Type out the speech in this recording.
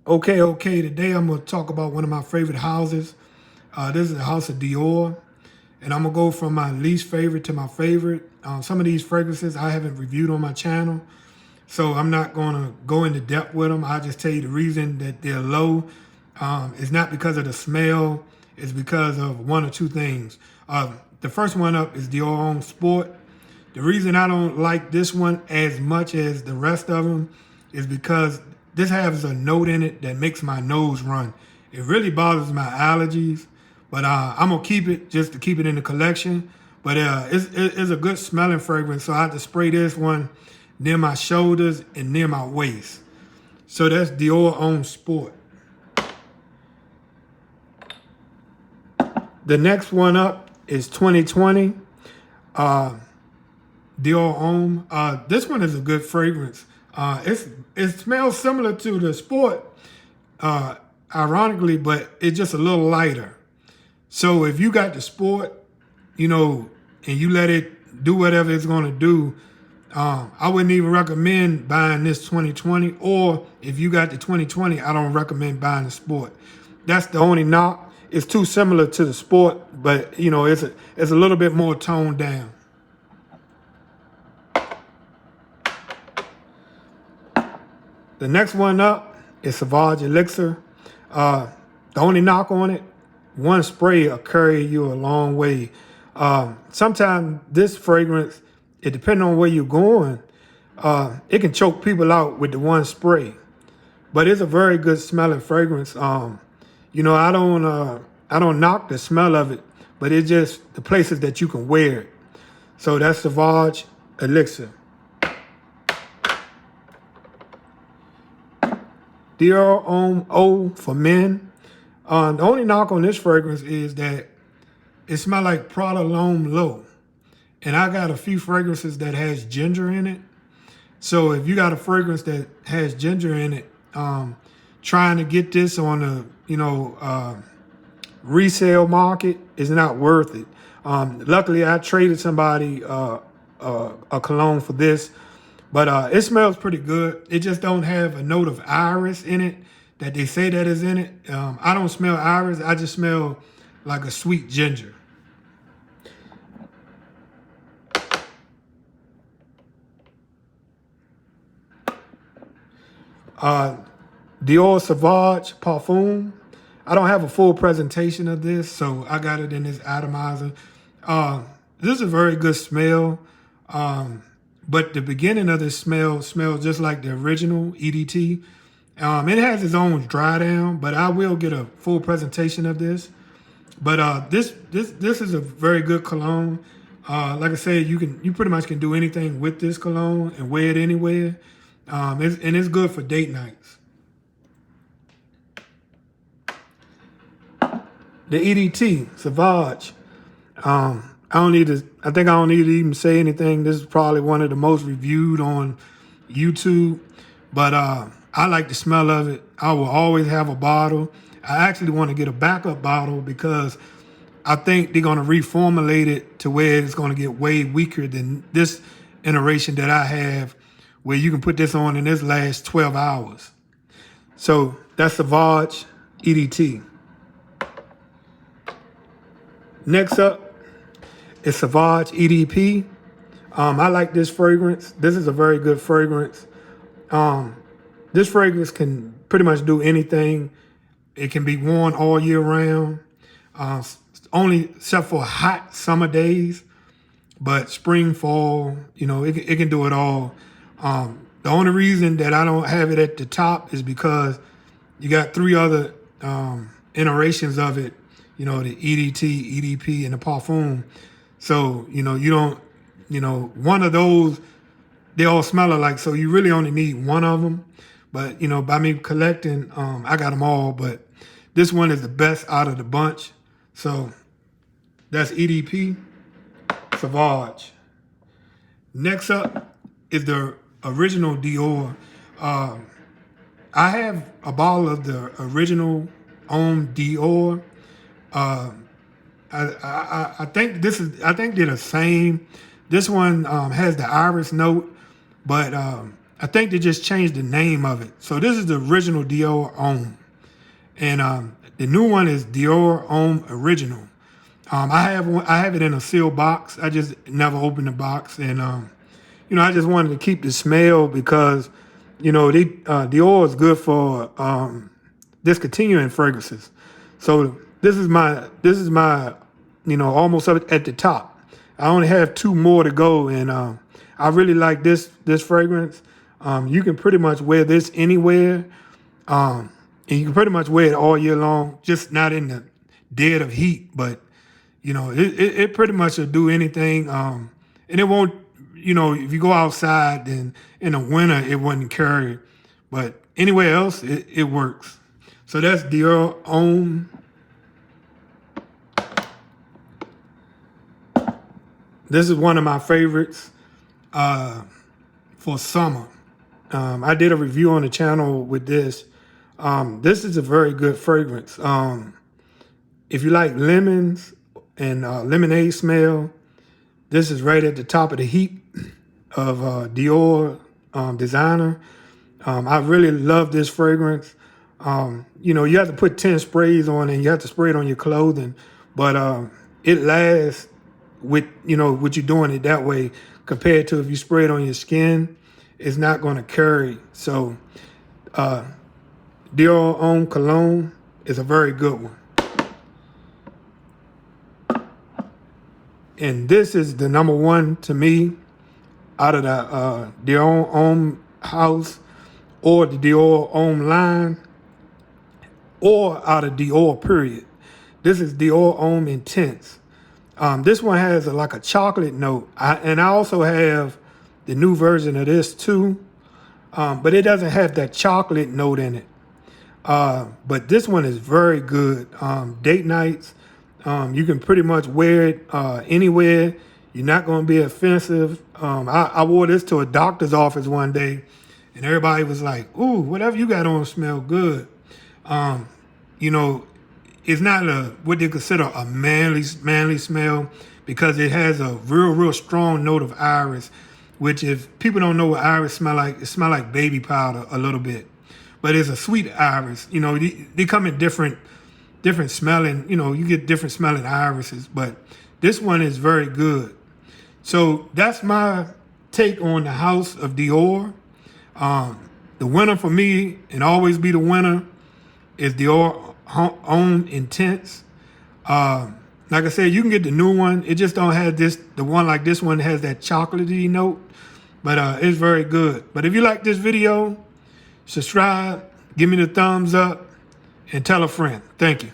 Okay. Today I'm going to talk about one of my favorite houses. This is the house of Dior. And I'm going to go from my least favorite to my favorite. Some of these fragrances I haven't reviewed on my channel. So I'm not going to go into depth with them. I'll just tell you the reason that they're low. It's not because of the smell. It's because of one or two things. The first one up is Dior Homme Sport. The reason I don't like this one as much as the rest of them is because this has a note in it that makes my nose run. It really bothers my allergies, but I'm gonna keep it just to keep it in the collection. But it's a good smelling fragrance, so I have to spray this one near my shoulders and near my waist. So that's Dior Homme Sport. The next one up is 2020. Dior Homme. This one is a good fragrance. It smells similar to the Sport, ironically, but it's just a little lighter. So if you got the Sport, and you let it do whatever it's going to do, I wouldn't even recommend buying this 2020. Or if you got the 2020, I don't recommend buying the Sport. That's the only knock. It's too similar to the Sport, but it's a little bit more toned down. The next one up is Sauvage Elixir. The only knock on it, one spray will carry you a long way. Sometimes this fragrance, it depends on where you're going, it can choke people out with the one spray. But it's a very good smelling fragrance. I don't knock the smell of it, but it's just the places that you can wear it. So that's Sauvage Elixir. Dior Homme Eau for men. The only knock on this fragrance is that it smells like Prada L'Homme Low. And I got a few fragrances that has ginger in it. So if you got a fragrance that has ginger in it, trying to get this on the, resale market is not worth it. Luckily, I traded somebody a cologne for this. But it smells pretty good. It just don't have a note of iris in it that they say that is in it. I don't smell iris. I just smell like a sweet ginger. Dior Sauvage Parfum. I don't have a full presentation of this, so I got it in this atomizer. This is a very good smell. But the beginning of this smell smells just like the original EDT. It has its own dry down, but I will get a full presentation of this. But this is a very good cologne. Like I said, you pretty much can do anything with this cologne and wear it anywhere. And it's good for date nights. The EDT Sauvage. I think I don't need to even say anything. This is probably one of the most reviewed on YouTube. But I like the smell of it. I will always have a bottle. I actually want to get a backup bottle because I think they're going to reformulate it to where it's going to get way weaker than this iteration that I have, where you can put this on and this lasts 12 hours. So that's Sauvage EDT. Next up, it's Sauvage EDP. I like this fragrance. This is a very good fragrance. This fragrance can pretty much do anything. It can be worn all year round, only except for hot summer days. But spring, fall, it can do it all. The only reason that I don't have it at the top is because you got three other iterations of it. The EDT, EDP, and the Parfum. So, you don't, one of those, they all smell alike. So you really only need one of them. But, by me collecting, I got them all. But this one is the best out of the bunch. So that's EDP, Sauvage. Next up is the original Dior. I have a bottle of the original Homme Dior. I think they're the same. This one has the iris note, but I think they just changed the name of it. So this is the original Dior Homme. And the new one is Dior Homme Original. I have it in a sealed box. I just never opened the box. And, I just wanted to keep the smell because, Dior is good for discontinuing fragrances. So this is my, almost up at the top. I only have 2 more to go. And I really like this fragrance. You can pretty much wear this anywhere. And you can pretty much wear it all year long, just not in the dead of heat. But, it pretty much will do anything. And it won't, if you go outside, then in the winter, it wouldn't carry. But anywhere else, it works. So that's Dior Homme. This is one of my favorites for summer. I did a review on the channel with this. This is a very good fragrance. If you like lemons and lemonade smell, this is right at the top of the heap of Dior designer. I really love this fragrance. You have to put 10 sprays on and you have to spray it on your clothing, but it lasts with, what you're doing it that way compared to if you spray it on your skin, it's not going to carry. So Dior Homme Cologne is a very good one. And this is the number 1 to me out of the Dior Homme house or the Dior Homme line or out of Dior period. This is Dior Homme Intense. This one has like a chocolate note. I also have the new version of this too, but it doesn't have that chocolate note in it. But this one is very good. Date nights, you can pretty much wear it anywhere. You're not going to be offensive. I wore this to a doctor's office one day, and everybody was like, "Ooh, whatever you got on smell good." It's not what they consider a manly smell because it has a real strong note of iris, which if people don't know what iris smell like, it smell like baby powder a little bit. But it's a sweet iris. They come in different smelling, you get different smelling irises, but this one is very good. So that's my take on the house of Dior. The winner for me, and always be the winner, is Dior Homme Intense. Like I said, you can get the new one. It just don't have the one like this one has that chocolatey note, but it's very good. But if you like this video, subscribe, give me the thumbs up, and tell a friend. Thank you.